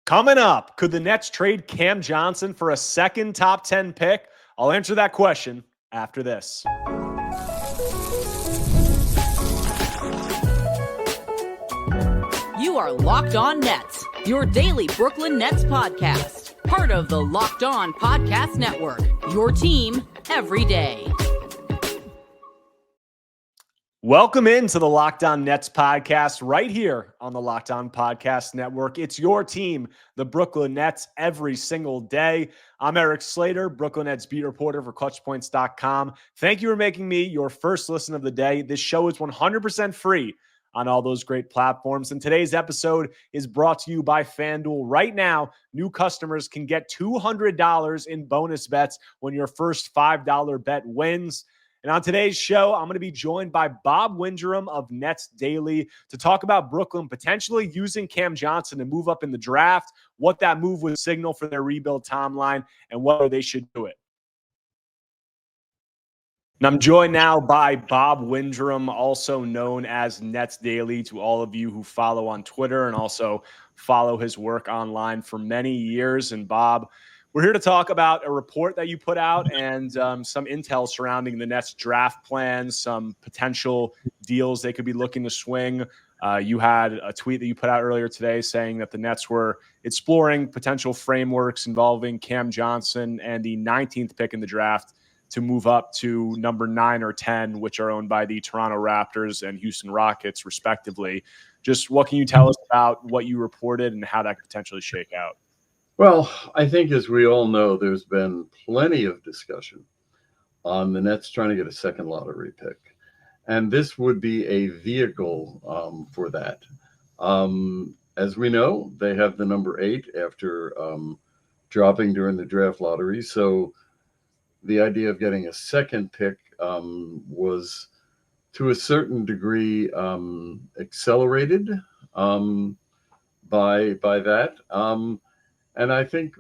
Coming up, could the Nets trade Cam Johnson for a second top 10 pick? I'll answer that question after this. You are Locked On Nets, your daily Brooklyn Nets podcast. Part of the Locked On Podcast Network, your team every day. Welcome into the Locked On Nets podcast right here on the Locked On Podcast Network. It's your team, the Brooklyn Nets, every single day. I'm Erik, Slater, Brooklyn Nets beat reporter for ClutchPoints.com. Thank you for making me your first listen of the day. This show is 100% free on all those great platforms. And today's episode is brought to you by FanDuel. Right now, new customers can get $200 in bonus bets when your first $5 bet wins. And on today's show, I'm going to be joined by Bob Windrem of NetsDaily to talk about Brooklyn potentially using Cam Johnson to move up in the draft, what that move would signal for their rebuild timeline, and whether they should do it. And I'm joined now by Bob Windrem, also known as NetsDaily, to all of you who follow on Twitter and also follow his work online for many years. And Bob, we're here to talk about a report that you put out and some intel surrounding the Nets draft plans, some potential deals they could be looking to swing. You had a tweet that you put out earlier today saying that the Nets were exploring potential frameworks involving Cam Johnson and the 19th pick in the draft to move up to number 9 or 10, which are owned by the Toronto Raptors and Houston Rockets, respectively. Just what can you tell us about what you reported and how that could potentially shake out? Well, I think, as we all know, there's been plenty of discussion on the Nets trying to get a second lottery pick. And this would be a vehicle for that. As we know, they have the number 8 after dropping during the draft lottery. So the idea of getting a second pick was, to a certain degree, accelerated by that. And I think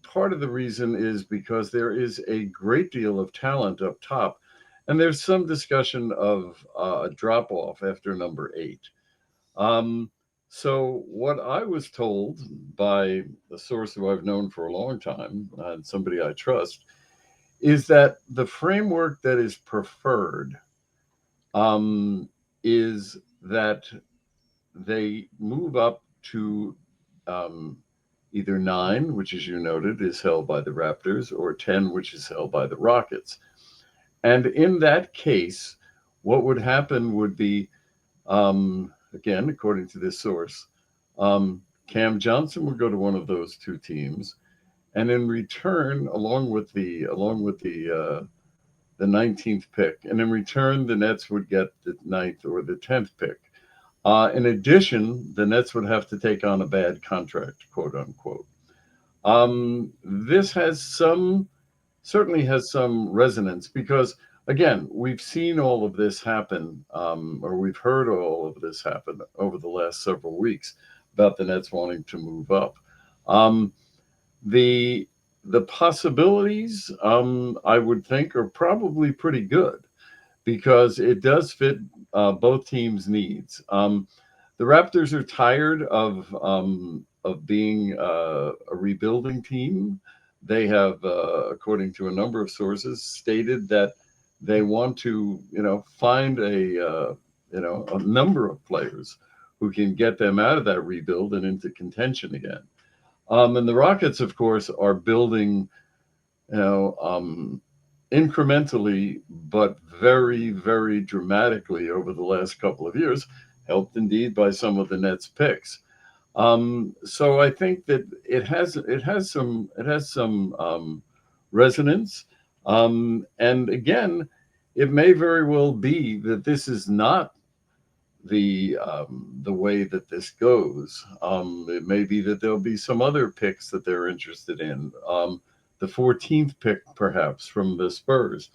part of the reason is because there is a great deal of talent up top. And there's some discussion of a drop-off after number 8. So what I was told by a source who I've known for a long time, and somebody I trust, is that the framework that is preferred is that they move up to either 9, which, as you noted, is held by the Raptors, or 10, which is held by the Rockets. And in that case, what would happen would be, again, according to this source, Cam Johnson would go to one of those two teams, and in return, along with the 19th pick, and in return, the Nets would get the 9th or the 10th pick. In addition, the Nets would have to take on a bad contract, quote unquote. This certainly has some resonance because, again, we've seen all of this happen, or we've heard all of this happen over the last several weeks about the Nets wanting to move up. The possibilities, I would think, are probably pretty good, because it does fit both teams' needs. The Raptors are tired of being a rebuilding team. They have, according to a number of sources, stated that they want to, find a number of players who can get them out of that rebuild and into contention again. And the Rockets, of course, are building, incrementally, but very, very dramatically over the last couple of years, helped indeed by some of the Nets picks. So I think that it has some resonance. And again, it may very well be that this is not the way that this goes. It may be that there'll be some other picks that they're interested in. The 14th pick, perhaps, from the Spurs.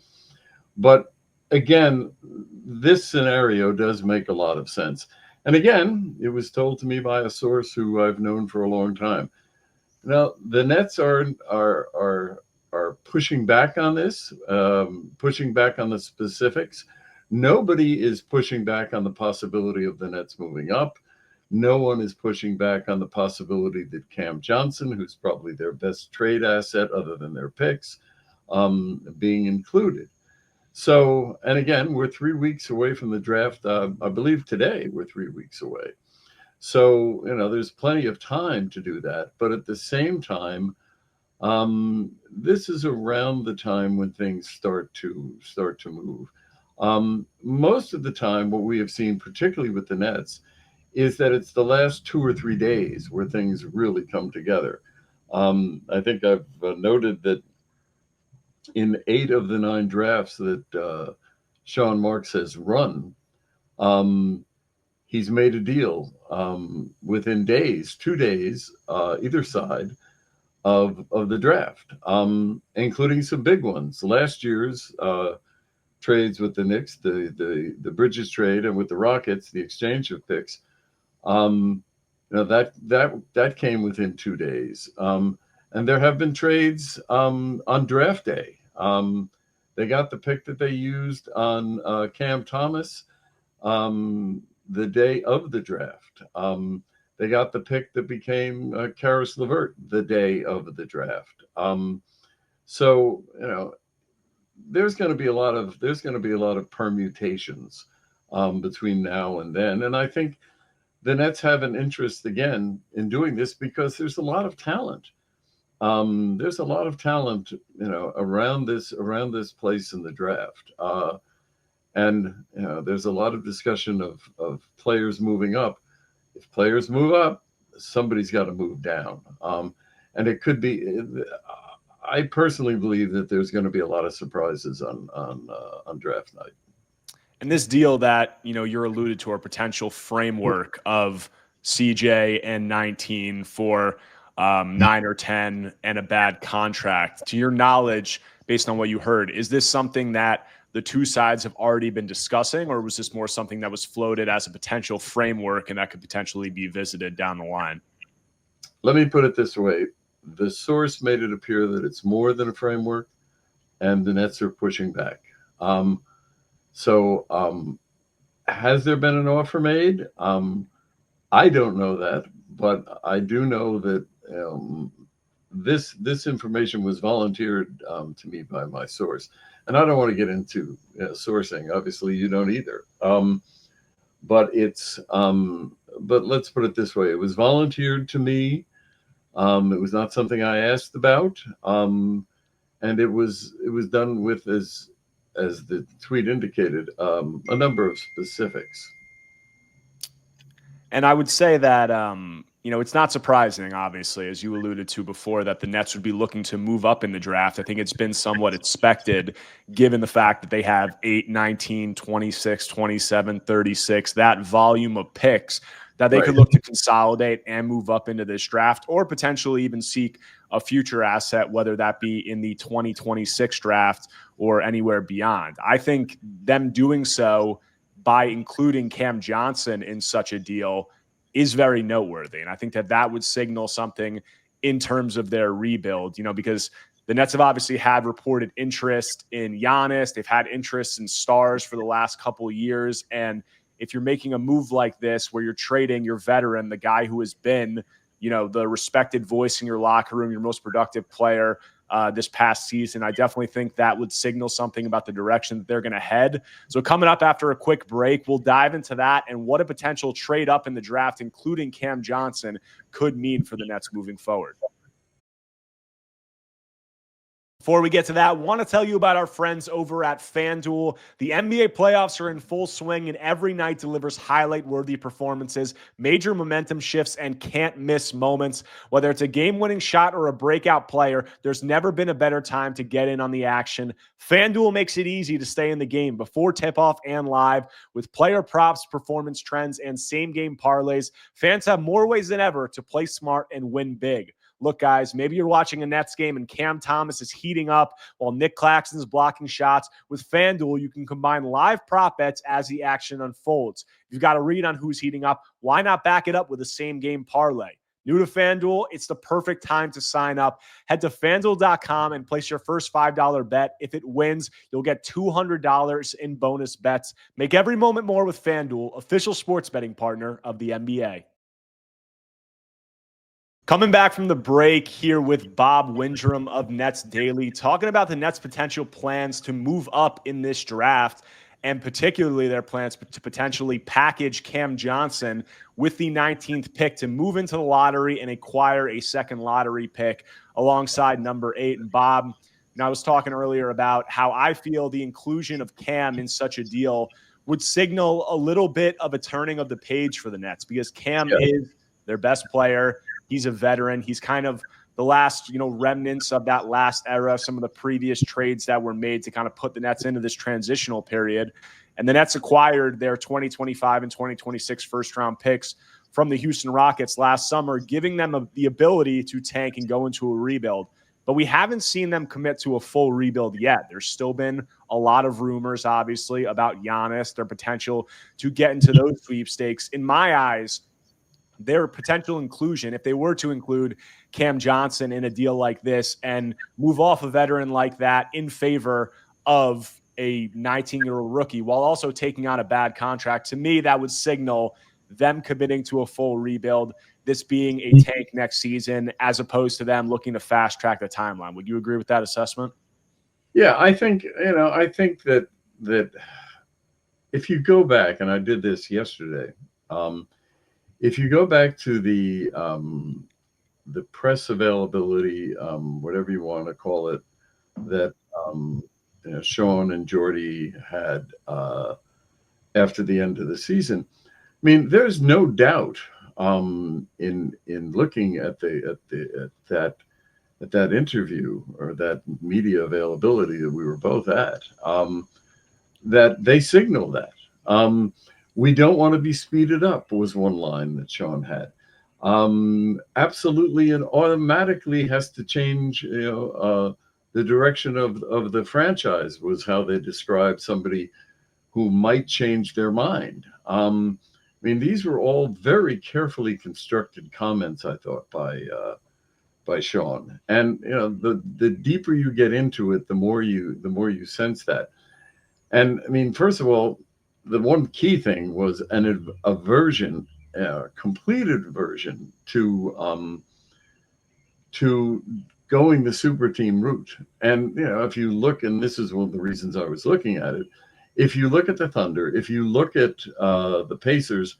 But again, this scenario does make a lot of sense. And again, it was told to me by a source who I've known for a long time. Now, the Nets are pushing back on this, pushing back on the specifics. Nobody is pushing back on the possibility of the Nets moving up. no one is pushing back on the possibility that Cam Johnson, who's probably their best trade asset other than their picks, being included. So, and again, we're 3 weeks away from the draft. I believe today we're 3 weeks away. So, there's plenty of time to do that. But at the same time, this is around the time when things start to move. Most of the time, what we have seen, particularly with the Nets, is that it's the last 2 or 3 days where things really come together. I think I've noted that in 8 of the 9 drafts that Sean Marks has run, he's made a deal within days, 2 days, either side of the draft, including some big ones. Last year's trades with the Knicks, the Bridges trade, and with the Rockets, the exchange of picks. That came within 2 days. And there have been trades on draft day. They got the pick that they used on Cam Thomas the day of the draft. They got the pick that became Karis LeVert the day of the draft. So there's going to be a lot of permutations between now and then, and I think the Nets have an interest again in doing this because there's a lot of talent. There's a lot of talent, around this place in the draft, and there's a lot of discussion of players moving up. If players move up, somebody's got to move down, and it could be. I personally believe that there's going to be a lot of surprises on draft night. And this deal that you're alluded to, a potential framework of CJ and 19 for 9 or 10 and a bad contract. To your knowledge, based on what you heard, is this something that the two sides have already been discussing, or was this more something that was floated as a potential framework and that could potentially be visited down the line? Let me put it this way. The source made it appear that it's more than a framework, and the Nets are pushing back. So has there been an offer made? I don't know that, but I do know that this information was volunteered to me by my source. And I don't want to get into sourcing. Obviously, you don't either. But let's put it this way. It was volunteered to me. It was not something I asked about. And it was done with, as the tweet indicated, a number of specifics. And I would say that, it's not surprising, obviously, as you alluded to before, that the Nets would be looking to move up in the draft. I think it's been somewhat expected, given the fact that they have 8, 19, 26, 27, 36, that volume of picks, that they could look to consolidate and move up into this draft, or potentially even seek a future asset, whether that be in the 2026 draft or anywhere beyond. I think them doing so by including Cam Johnson in such a deal is very noteworthy. And I think that would signal something in terms of their rebuild, because the Nets have obviously had reported interest in Giannis. They've had interest in stars for the last couple of years. And if you're making a move like this, where you're trading your veteran, the guy who has been, the respected voice in your locker room, your most productive player this past season, I definitely think that would signal something about the direction that they're going to head. So coming up after a quick break, we'll dive into that and what a potential trade up in the draft, including Cam Johnson, could mean for the Nets moving forward. Before we get to that, I want to tell you about our friends over at FanDuel. The NBA playoffs are in full swing, and every night delivers highlight-worthy performances, major momentum shifts, and can't-miss moments. Whether it's a game-winning shot or a breakout player, there's never been a better time to get in on the action. FanDuel makes it easy to stay in the game before tip-off and live. With player props, performance trends, and same-game parlays, fans have more ways than ever to play smart and win big. Look, guys, maybe you're watching a Nets game and Cam Thomas is heating up while Nick Claxton's blocking shots. With FanDuel, you can combine live prop bets as the action unfolds. If you've got a read on who's heating up, why not back it up with a same-game parlay? New to FanDuel, it's the perfect time to sign up. Head to FanDuel.com and place your first $5 bet. If it wins, you'll get $200 in bonus bets. Make every moment more with FanDuel, official sports betting partner of the NBA. Coming back from the break here with Bob Windrem of NetsDaily, talking about the Nets' potential plans to move up in this draft, and particularly their plans to potentially package Cam Johnson with the 19th pick to move into the lottery and acquire a second lottery pick alongside number 8. And Bob, I was talking earlier about how I feel the inclusion of Cam in such a deal would signal a little bit of a turning of the page for the Nets, because Cam is their best player. He's a veteran. He's kind of the last, remnants of that last era, some of the previous trades that were made to kind of put the Nets into this transitional period. And the Nets acquired their 2025 and 2026 first-round picks from the Houston Rockets last summer, giving them the ability to tank and go into a rebuild. But we haven't seen them commit to a full rebuild yet. There's still been a lot of rumors, obviously, about Giannis, their potential to get into those sweepstakes. In my eyes, their potential inclusion, if they were to include Cam Johnson in a deal like this and move off a veteran like that in favor of a 19-year-old rookie while also taking on a bad contract, to me, that would signal them committing to a full rebuild, this being a tank next season, as opposed to them looking to fast track the timeline. Would you agree with that assessment? Yeah, I think that if you go back, and I did this yesterday, if you go back to the press availability, whatever you want to call it, that Sean and Jordy had after the end of the season, I mean, there's no doubt in looking at that interview or that media availability that we were both at, that they signal that. We don't want to be speeded up was one line that Sean had. Absolutely and automatically has to change, the direction of the franchise was how they described somebody who might change their mind. I mean, these were all very carefully constructed comments, I thought, by Sean. And the deeper you get into it, the more you sense that. And I mean, first of all, the one key thing was an aversion, completed aversion to going the super team route. And if you look, and this is one of the reasons I was looking at it, if you look at the Thunder, if you look at the Pacers,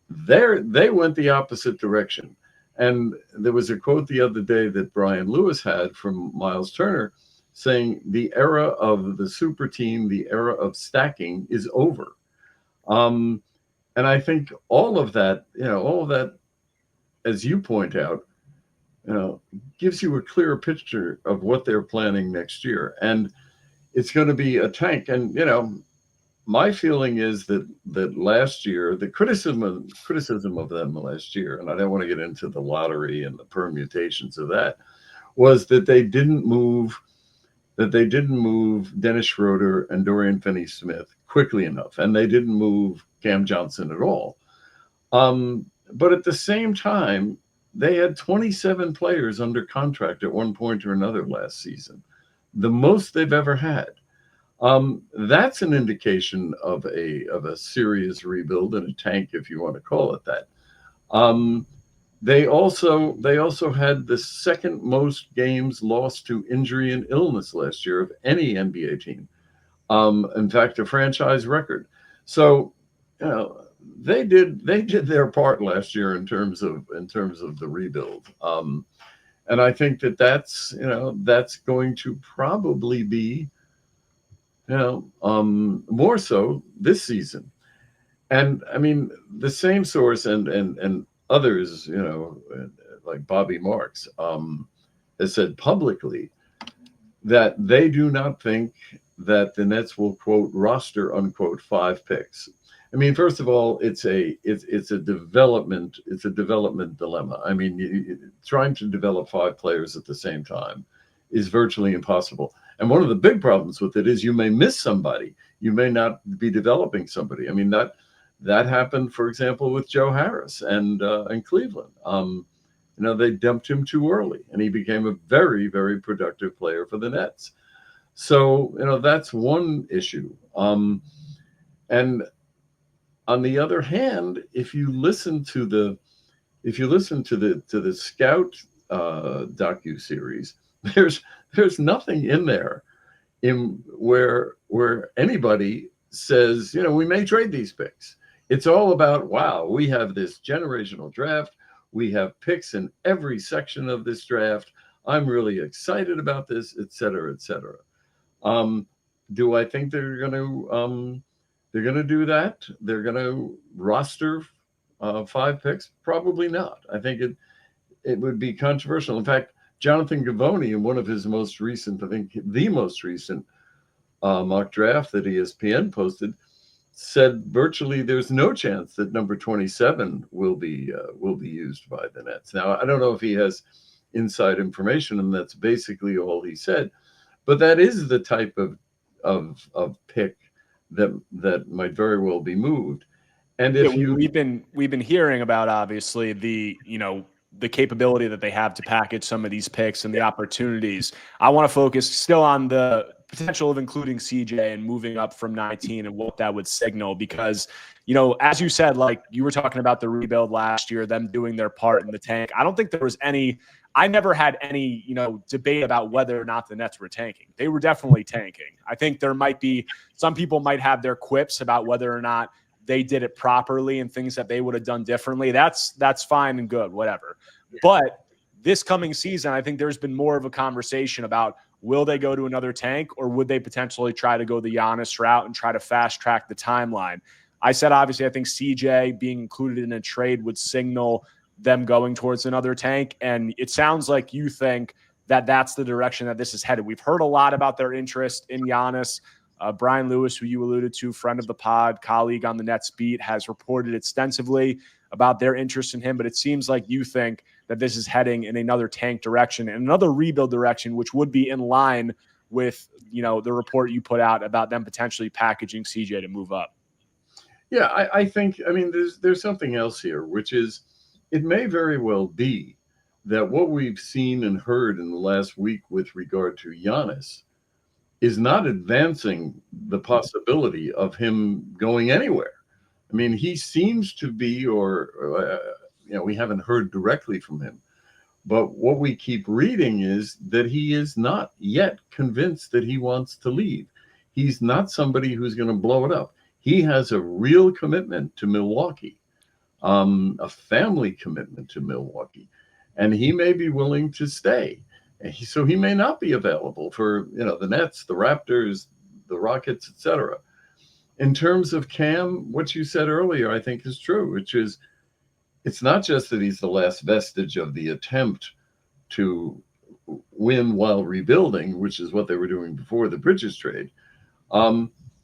they went the opposite direction. And there was a quote the other day that Brian Lewis had from Miles Turner, saying the era of the super team, the era of stacking is over. And I think all of that, as you point out, gives you a clearer picture of what they're planning next year. And it's going to be a tank. And, my feeling is that last year, the criticism of them last year, and I don't want to get into the lottery and the permutations of that, was that they didn't move Dennis Schroeder and Dorian Finney-Smith quickly enough, and they didn't move Cam Johnson at all. But at the same time, they had 27 players under contract at one point or another last season, the most they've ever had. That's an indication of a serious rebuild and a tank, if you want to call it that. They also had the second most games lost to injury and illness last year of any NBA team. In fact, a franchise record. So, they did their part last year in terms of the rebuild. And I think that's going to probably be more so this season. And I mean, the same source and others, like Bobby Marks, has said publicly that they do not think that the Nets will, quote, roster, unquote, 5 picks. I mean, first of all, it's a development dilemma. I mean, trying to develop 5 players at the same time is virtually impossible. And one of the big problems with it is you may miss somebody. You may not be developing somebody. I mean, that happened, for example, with Joe Harris and Cleveland. They dumped him too early, and he became a very, very productive player for the Nets. So, that's one issue. And on the other hand, if you listen to if you listen to the Scout docuseries, there's nothing in there in where anybody says, we may trade these picks. It's all about, wow, we have this generational draft. We have picks in every section of this draft. I'm really excited about this, et cetera, et cetera. Do I think they're going to do that? They're going to roster 5 picks? Probably not. I think it would be controversial. In fact, Jonathan Givony, in one of his most recent, I think the most recent mock draft that ESPN posted, said virtually there's no chance that number 27 will be used by the Nets. Now, I don't know if he has inside information, and that's basically all he said, but that is the type of pick that might very well be moved. And if we've been hearing about, obviously, the capability that they have to package some of these picks and the opportunities. I want to focus still on the potential of including CJ and moving up from 19 and what that would signal, because, as you said, like you were talking about the rebuild last year, them doing their part in the tank. I don't think there was I never had any, debate about whether or not the Nets were tanking. They were definitely tanking. I think there might be, some people might have their quips about whether or not they did it properly and things that they would have done differently. That's fine and good, whatever. But this coming season, I think there's been more of a conversation about, will they go to another tank, or would they potentially try to go the Giannis route and try to fast track the timeline? I said, obviously, I think CJ being included in a trade would signal them going towards another tank. And it sounds like you think that that's the direction that this is headed. We've heard a lot about their interest in Giannis. Brian Lewis, who you alluded to, friend of the pod, colleague on the Nets beat, has reported extensively about their interest in him. But it seems like you think that this is heading in another tank direction and another rebuild direction, which would be in line with, the report you put out about them potentially packaging CJ to move up. Yeah, I think, there's something else here, which is, it may very well be that what we've seen and heard in the last week with regard to Giannis is not advancing the possibility of him going anywhere. He seems to be, we haven't heard directly from him, but what we keep reading is that he is not yet convinced that he wants to leave. He's not somebody who's going to blow it up. He has a real commitment to Milwaukee, a family commitment to Milwaukee, and he may be willing to stay. So he may not be available for, the Nets, the Raptors, the Rockets, etc. In terms of Cam, what you said earlier, I think is true, which is, it's not just that he's the last vestige of the attempt to win while rebuilding, which is what they were doing before the Bridges trade.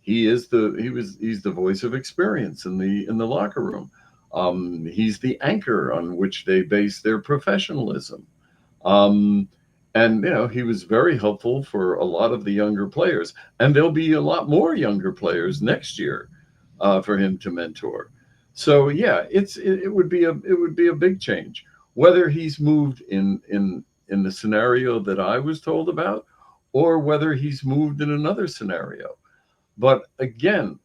He's the voice of experience in the locker room. He's the anchor on which they base their professionalism. And, he was very helpful for a lot of the younger players, and there'll be a lot more younger players next year for him to mentor. So, yeah, it would be a big change. Whether he's moved in the scenario that I was told about, or whether he's moved in another scenario. But again,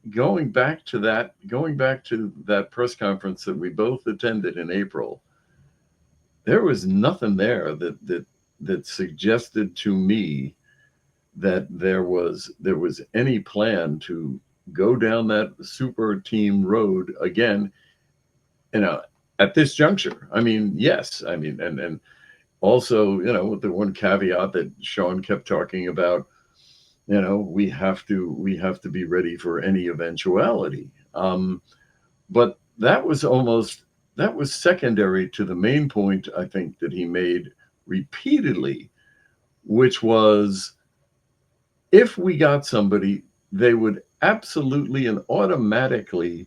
going back to that press conference that we both attended in April, there was nothing there that suggested to me that there was any plan to go down that super team road again, at this juncture. Yes. And also, with the one caveat that Sean kept talking about, we have to be ready for any eventuality. But that was secondary to the main point, I think, that he made repeatedly, which was, if we got somebody, they would absolutely and automatically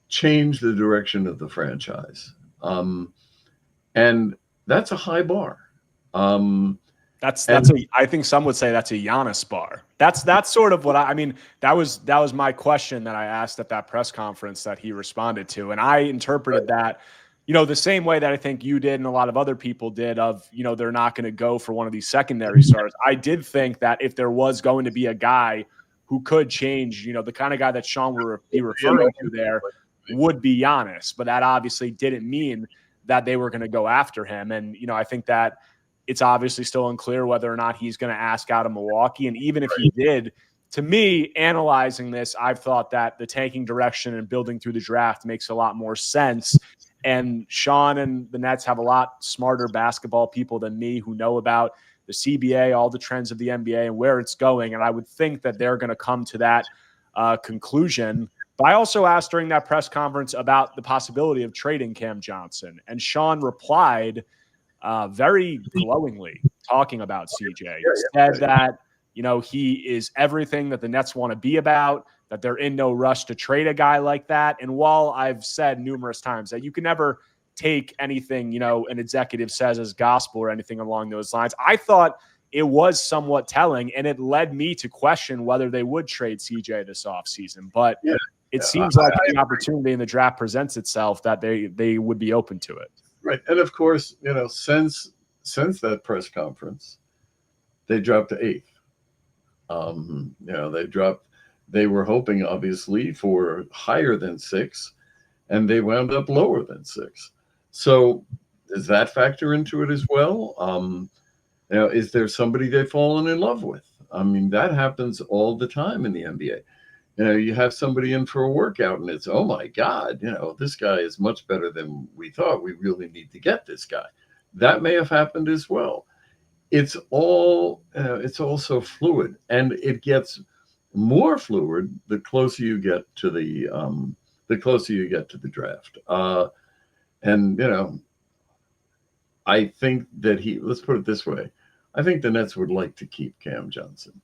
change the direction of the franchise. And that's a high bar. I think some would say that's a Giannis bar. That's sort of what that was my question that I asked at that press conference that he responded to. And I interpreted that, the same way that I think you did and a lot of other people did of, they're not going to go for one of these secondary stars. I did think that if there was going to be a guy who could change, the kind of guy that Sean would be referring to there, would be Giannis, but that obviously didn't mean that they were going to go after him. And, I think that it's obviously still unclear whether or not he's going to ask out of Milwaukee. And even if he did, to me, analyzing this, I've thought that the tanking direction and building through the draft makes a lot more sense. And Sean and the Nets have a lot smarter basketball people than me who know about the CBA, all the trends of the NBA and where it's going. And I would think that they're going to come to that conclusion. But I also asked during that press conference about the possibility of trading Cam Johnson. And Sean replied very glowingly talking about CJ. He said that, he is everything that the Nets want to be about, that they're in no rush to trade a guy like that. And while I've said numerous times that you can never take anything, an executive says as gospel or anything along those lines, I thought it was somewhat telling, and it led me to question whether they would trade CJ this offseason. But it seems like the opportunity in the draft presents itself that they would be open to it. Right. And of course, since that press conference, they dropped to 8th. They were hoping obviously for higher than 6, and they wound up lower than 6. So does that factor into it as well? Is there somebody they've fallen in love with? I mean, that happens all the time in the NBA. You have somebody in for a workout and it's, oh my God, this guy is much better than we thought. We really need to get this guy. That may have happened as well. It's all so fluid, and it gets more fluid the closer you get to the draft. I think that let's put it this way. I think the Nets would like to keep Cam Johnson.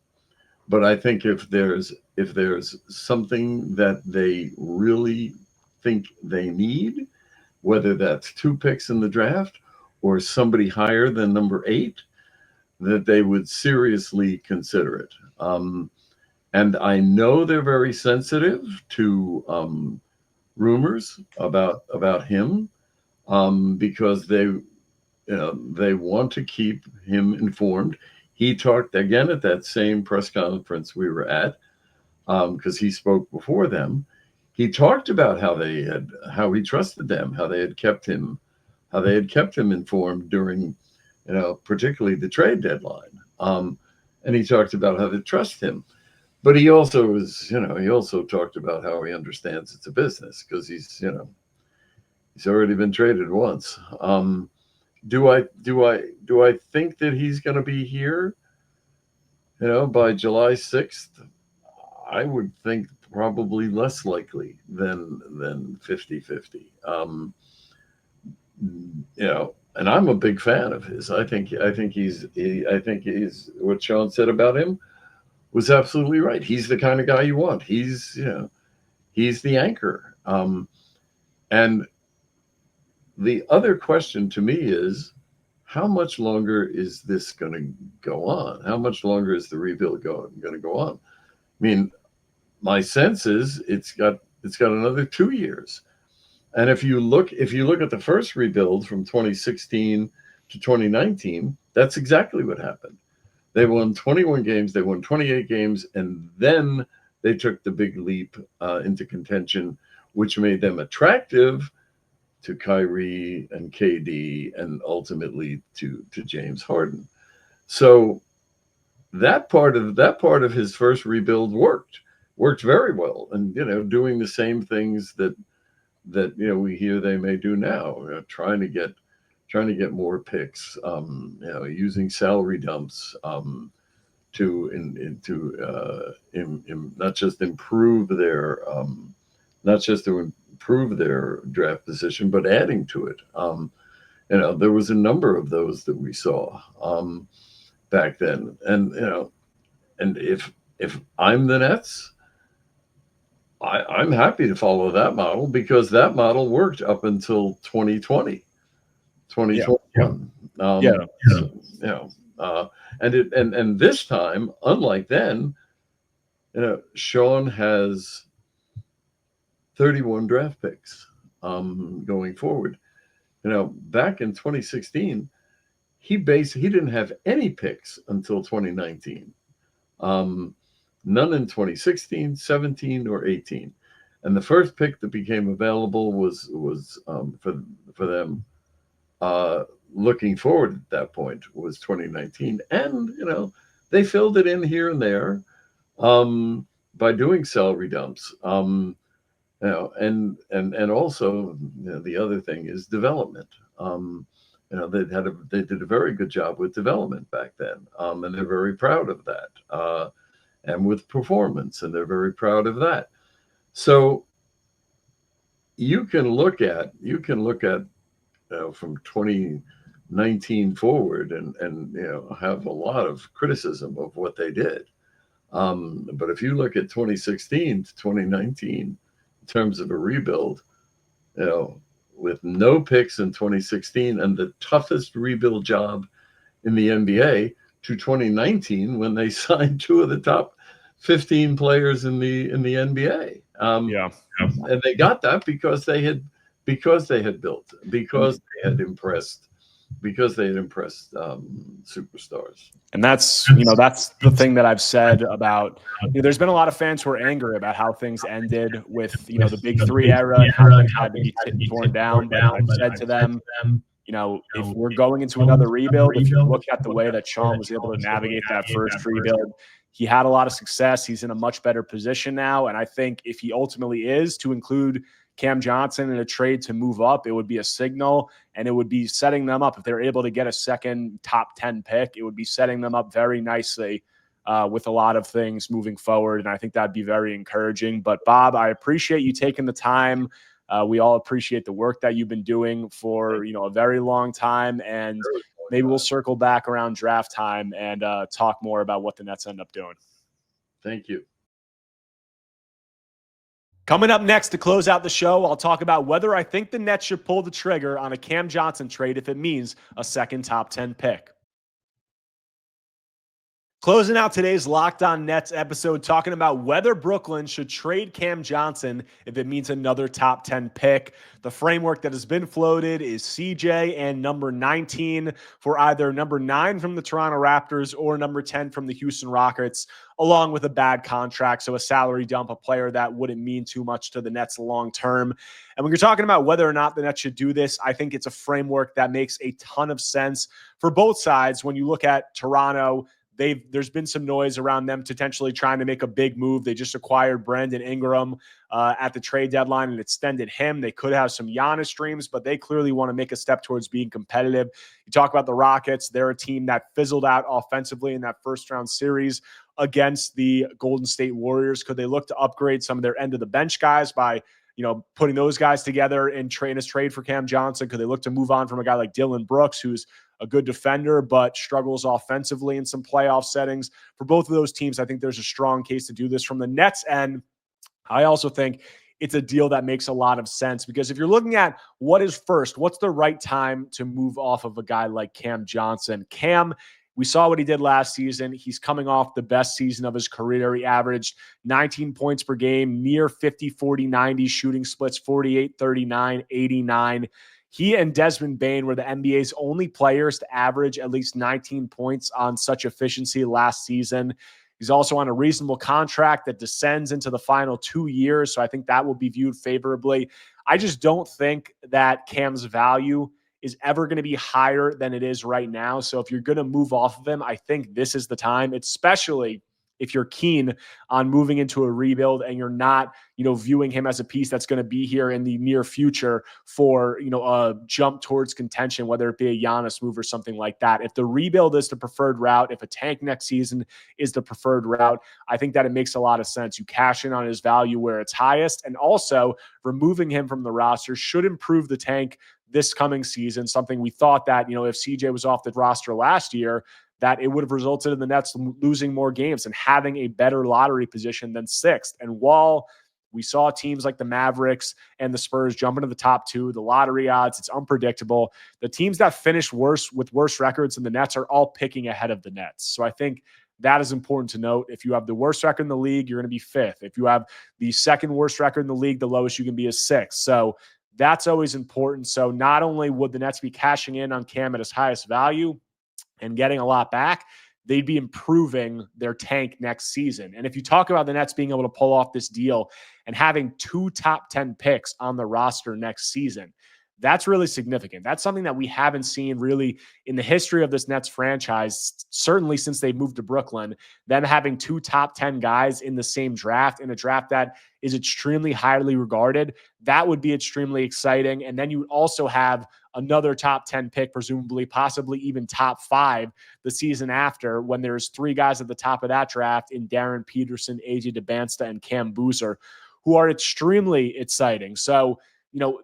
But I think if there's something that they really think they need, whether that's 2 picks in the draft or somebody higher than number 8, that they would seriously consider it. And I know they're very sensitive to rumors about him because they want to keep him informed. He talked again at that same press conference we were at, because he spoke before them. He talked about how he trusted them, how they had kept him informed during, particularly the trade deadline. And he talked about how they trust him. But he also talked about how he understands it's a business because he's already been traded once. Do I think that he's going to be here, by July 6th? I would think probably less likely than 50-50. And I'm a big fan of his. I think he's what Sean said about him was absolutely right. He's the kind of guy you want. He's the anchor. And the other question to me is, how much longer is this going to go on? How much longer is the rebuild going to go on? I mean, my sense is it's got another 2 years. And if you look at the first rebuild from 2016 to 2019, that's exactly what happened. They won 21 games, they won 28 games, and then they took the big leap into contention, which made them attractive to Kyrie and KD and ultimately to James Harden. So that part of his first rebuild worked very well, and doing the same things that we hear they may do now, trying to get more picks, using salary dumps to not just improve their draft position, but adding to it. There was a number of those that we saw back then, and if I'm the Nets, I'm happy to follow that model because that model worked up until 2020, 2021. And this time, unlike then, Sean has 31 draft picks going forward. Back in 2016, he didn't have any picks until 2019. None in 2016, 17, or 18. And the first pick that became available was for them, looking forward at that point, was 2019. And, they filled it in here and there, by doing salary dumps. And also, the other thing is development. They did a very good job with development back then, and they're very proud of that, and with performance, and they're very proud of that. So you can look at from 2019 forward, and have a lot of criticism of what they did. But if you look at 2016 to 2019 in terms of a rebuild, with no picks in 2016 and the toughest rebuild job in the NBA, to 2019 when they signed two of the top 15 players in the NBA. And they got that because they had built, because they had impressed superstars. And that's the thing that I've said about, there's been a lot of fans who are angry about how things ended with, the Big Three era and how things had to be torn down. But I've said to them, if we're going into another rebuild, if you look at the way that Sean was able to navigate that first rebuild, he had a lot of success. He's in a much better position now. And I think if he ultimately is to include Cam Johnson in a trade to move up, it would be a signal, and it would be setting them up. If they're able to get a second top 10 pick, it would be setting them up very nicely with a lot of things moving forward. And I think that'd be very encouraging. But Bob, I appreciate you taking the time. We all appreciate the work that you've been doing for, a very long time. And maybe we'll circle back around draft time and talk more about what the Nets end up doing. Thank you. Coming up next to close out the show, I'll talk about whether I think the Nets should pull the trigger on a Cam Johnson trade if it means a second top 10 pick. Closing out today's Locked On Nets episode, talking about whether Brooklyn should trade Cam Johnson if it means another top 10 pick. The framework that has been floated is CJ and number 19 for either number 9 from the Toronto Raptors or number 10 from the Houston Rockets, along with a bad contract, so a salary dump, a player that wouldn't mean too much to the Nets long term. And when you're talking about whether or not the Nets should do this, I think it's a framework that makes a ton of sense for both sides. When you look at Toronto, there's been some noise around them potentially trying to make a big move. They just acquired Brandon Ingram at the trade deadline and extended him. They could have some Giannis dreams, but they clearly want to make a step towards being competitive. You talk about the Rockets. They're a team that fizzled out offensively in that first round series against the Golden State Warriors. Could they look to upgrade some of their end of the bench guys by putting those guys together in trade for Cam Johnson? Could they look to move on from a guy like Dylan Brooks, who's a good defender but struggles offensively in some playoff settings? For both of those teams, I think there's a strong case to do this. From the Nets end, I also think it's a deal that makes a lot of sense, because if you're looking at what is first, what's the right time to move off of a guy like Cam Johnson? Cam, we saw what he did last season. He's coming off the best season of his career. He averaged 19 points per game, near 50, 40, 90 shooting splits, 48, 39, 89. He and Desmond Bane were the NBA's only players to average at least 19 points on such efficiency last season. He's also on a reasonable contract that descends into the final 2 years, so I think that will be viewed favorably. I just don't think that Cam's value is ever going to be higher than it is right now. So if you're going to move off of him, I think this is the time, especially if you're keen on moving into a rebuild and you're not, viewing him as a piece that's going to be here in the near future for, a jump towards contention, whether it be a Giannis move or something like that. If the rebuild is the preferred route, if a tank next season is the preferred route, I think that it makes a lot of sense. You cash in on his value where it's highest, and also removing him from the roster should improve the tank this coming season. Something we thought that, if CJ was off the roster last year, that it would have resulted in the Nets losing more games and having a better lottery position than 6th. And while we saw teams like the Mavericks and the Spurs jump into the top 2, the lottery odds, it's unpredictable. The teams that finish worse with worse records than the Nets are all picking ahead of the Nets. So I think that is important to note. If you have the worst record in the league, you're going to be 5th. If you have the second worst record in the league, the lowest you can be is 6th. So that's always important. So not only would the Nets be cashing in on Cam at his highest value and getting a lot back, they'd be improving their tank next season. And if you talk about the Nets being able to pull off this deal and having 2 top 10 picks on the roster next season, that's really significant. That's something that we haven't seen really in the history of this Nets franchise, certainly since they moved to Brooklyn. Them having 2 top 10 guys in the same draft, in a draft that is extremely highly regarded, that would be extremely exciting. And then you would also have another top 10 pick, presumably, possibly even top 5 the season after, when there's 3 guys at the top of that draft in Darren Peterson, AJ DeBansta, and Cam Boozer, who are extremely exciting. So,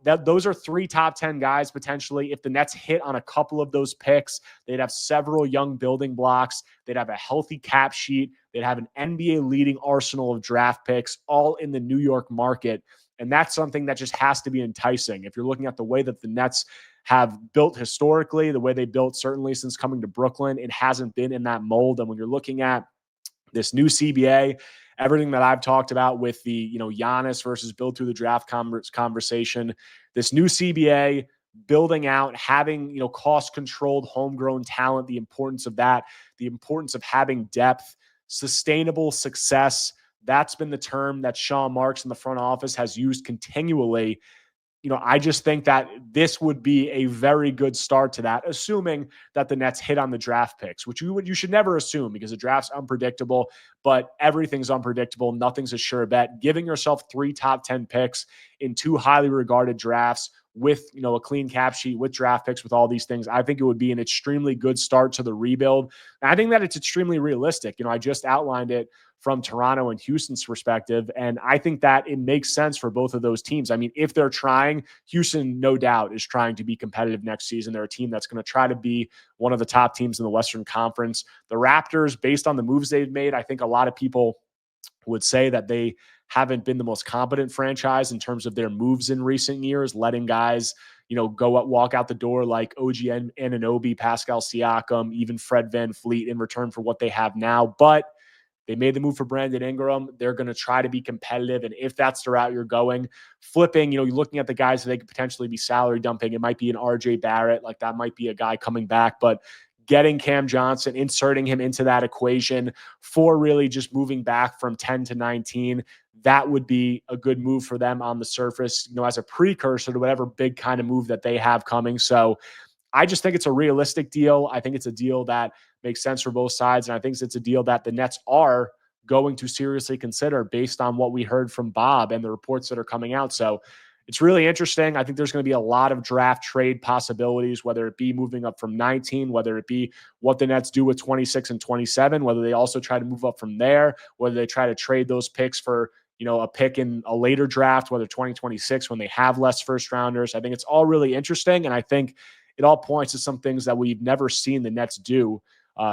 those are 3 top 10 guys potentially. If the Nets hit on a couple of those picks, they'd have several young building blocks. They'd have a healthy cap sheet. They'd have an NBA leading arsenal of draft picks, all in the New York market. And that's something that just has to be enticing. If you're looking at the way that the Nets have built historically, the way they built certainly since coming to Brooklyn, it hasn't been in that mold. And when you're looking at this new CBA, everything that I've talked about with the, Giannis versus build through the draft conversation, this new CBA, building out, having, cost-controlled homegrown talent, the importance of that, the importance of having depth, sustainable success. That's been the term that Sean Marks in the front office has used continually. I just think that this would be a very good start to that, assuming that the Nets hit on the draft picks, which you should never assume, because the draft's unpredictable, but everything's unpredictable. Nothing's a sure bet. Giving yourself 3 top 10 picks in 2 highly regarded drafts with, a clean cap sheet, with draft picks, with all these things, I think it would be an extremely good start to the rebuild. And I think that it's extremely realistic. I just outlined it from Toronto and Houston's perspective. And I think that it makes sense for both of those teams. I mean, if they're trying, Houston, no doubt, is trying to be competitive next season. They're a team that's going to try to be one of the top teams in the Western Conference. The Raptors, based on the moves they've made, I think a lot of people would say that they haven't been the most competent franchise in terms of their moves in recent years, letting guys, walk out the door like OG Anunoby, Pascal Siakam, even Fred VanVleet in return for what they have now. But they made the move for Brandon Ingram. They're going to try to be competitive. And if that's the route you're going, flipping, you're looking at the guys that they could potentially be salary dumping. It might be an RJ Barrett. Like, that might be a guy coming back. But getting Cam Johnson, inserting him into that equation for really just moving back from 10 to 19, that would be a good move for them on the surface, as a precursor to whatever big kind of move that they have coming. So I just think it's a realistic deal. I think it's a deal that makes sense for both sides. And I think it's a deal that the Nets are going to seriously consider based on what we heard from Bob and the reports that are coming out. So it's really interesting. I think there's going to be a lot of draft trade possibilities, whether it be moving up from 19, whether it be what the Nets do with 26 and 27, whether they also try to move up from there, whether they try to trade those picks for, a pick in a later draft, whether 2026 when they have less first rounders. I think it's all really interesting. And I think it all points to some things that we've never seen the Nets do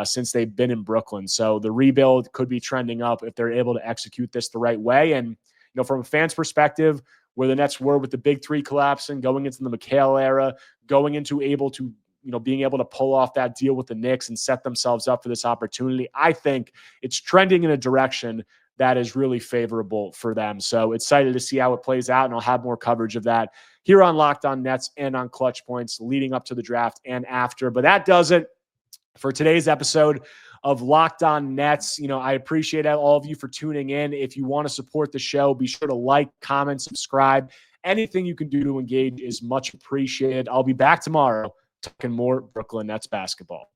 since they've been in Brooklyn. So the rebuild could be trending up if they're able to execute this the right way. And, from a fan's perspective, where the Nets were with the big 3 collapsing, going into the McHale era, going into being able to pull off that deal with the Knicks and set themselves up for this opportunity, I think it's trending in a direction that is really favorable for them. So excited to see how it plays out, and I'll have more coverage of that here on Locked On Nets and on Clutch Points leading up to the draft and after. But that does it for today's episode of Locked On Nets. I appreciate all of you for tuning in. If you want to support the show, be sure to like, comment, subscribe. Anything you can do to engage is much appreciated. I'll be back tomorrow talking more Brooklyn Nets basketball.